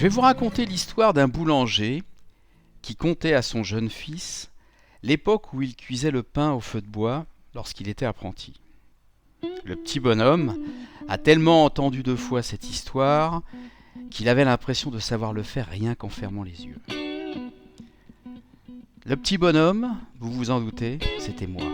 Je vais vous raconter l'histoire d'un boulanger qui contait à son jeune fils l'époque où il cuisait le pain au feu de bois lorsqu'il était apprenti. Le petit bonhomme a tellement entendu de fois cette histoire qu'il avait l'impression de savoir le faire rien qu'en fermant les yeux. Le petit bonhomme, vous vous en doutez, c'était moi.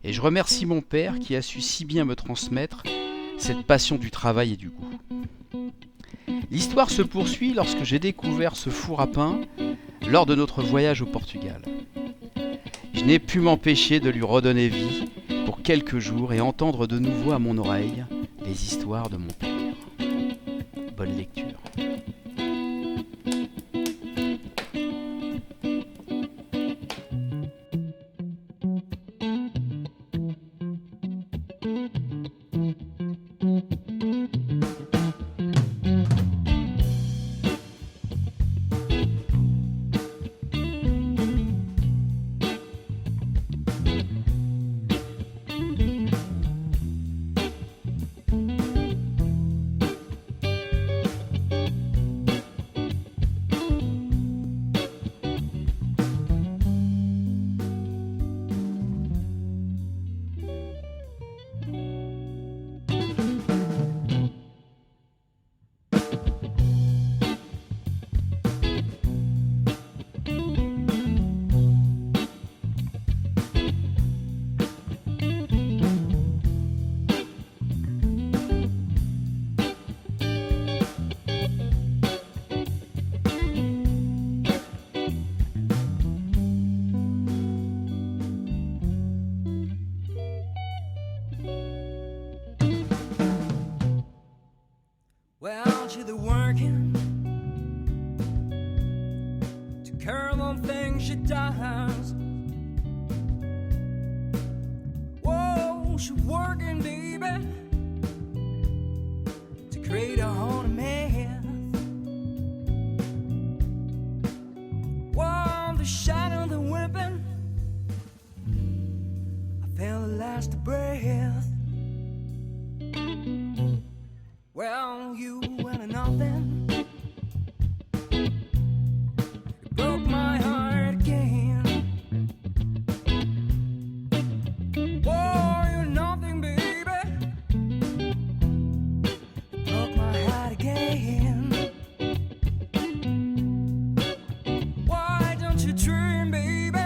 Et je remercie mon père qui a su si bien me transmettre cette passion du travail et du goût. L'histoire se poursuit lorsque j'ai découvert ce four à pain lors de notre voyage au Portugal. Je n'ai pu m'empêcher de lui redonner vie pour quelques jours et entendre de nouveau à mon oreille les histoires de mon père. Bonne lecture. Well, to the working, to curl on things she does. Whoa, she working, baby, to create a own myth. Whoa, the shadow, the whipping, I felt the last breath. Well, you went nothing. It broke my heart again. Oh, you're nothing, baby. It broke my heart again. Why don't you dream, baby?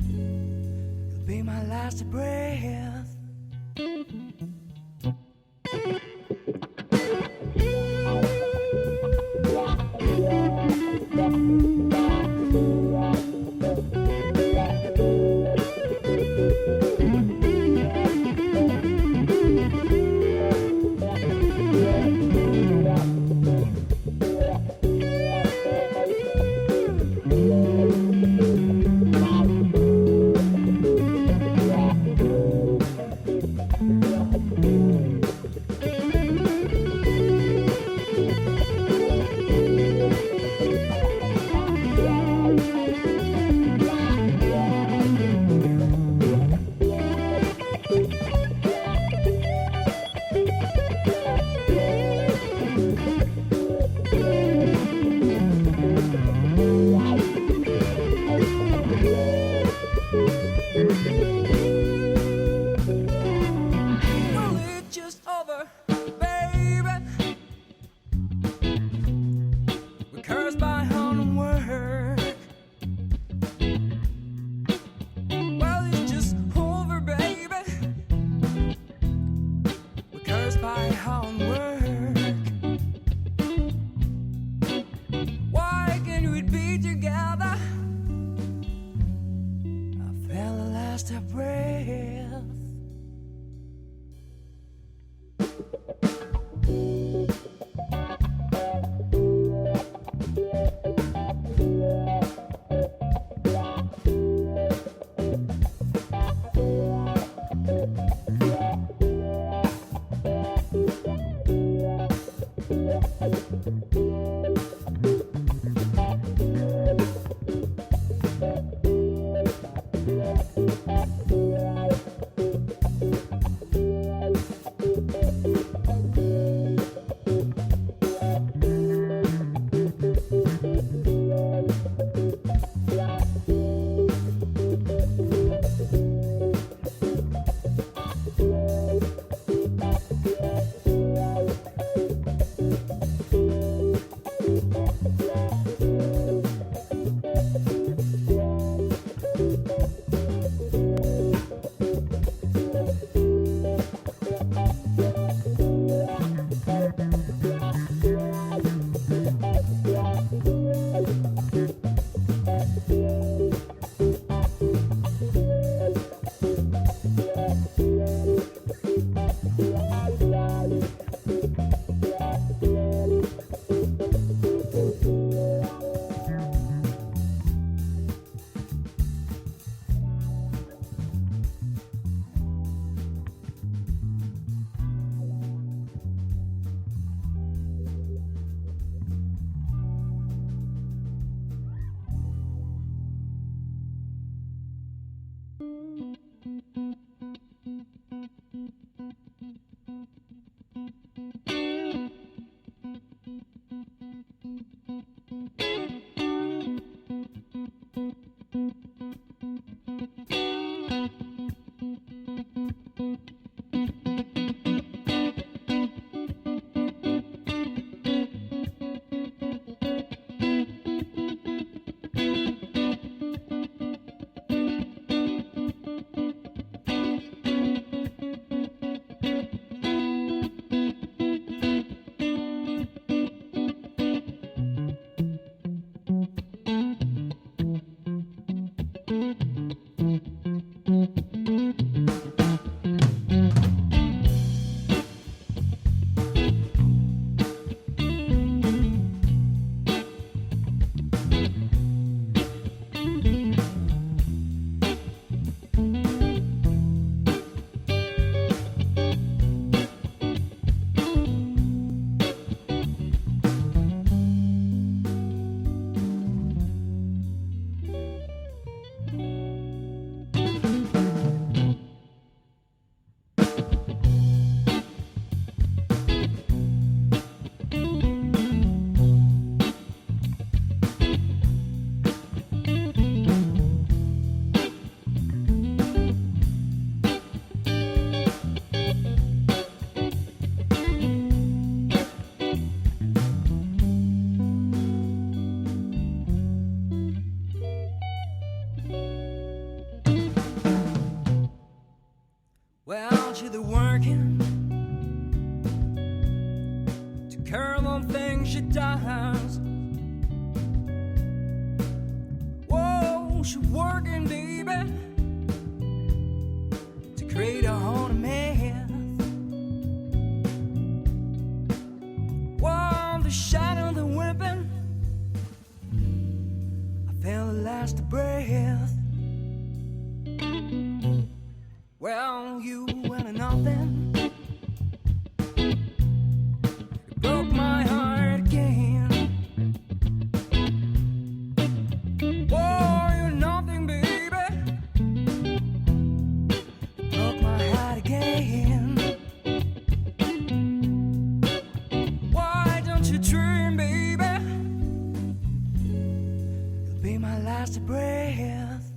You'll be my last breath. Well, to the working, to curl on things she does. Whoa, she working, baby, to create a own myth. Whoa, the shadow of the whipping, I felt the last breath. Well, you went nothing. It broke my heart again. Oh, you're nothing, baby. It broke my heart again. Why don't you dream, baby? You'll be my last breath.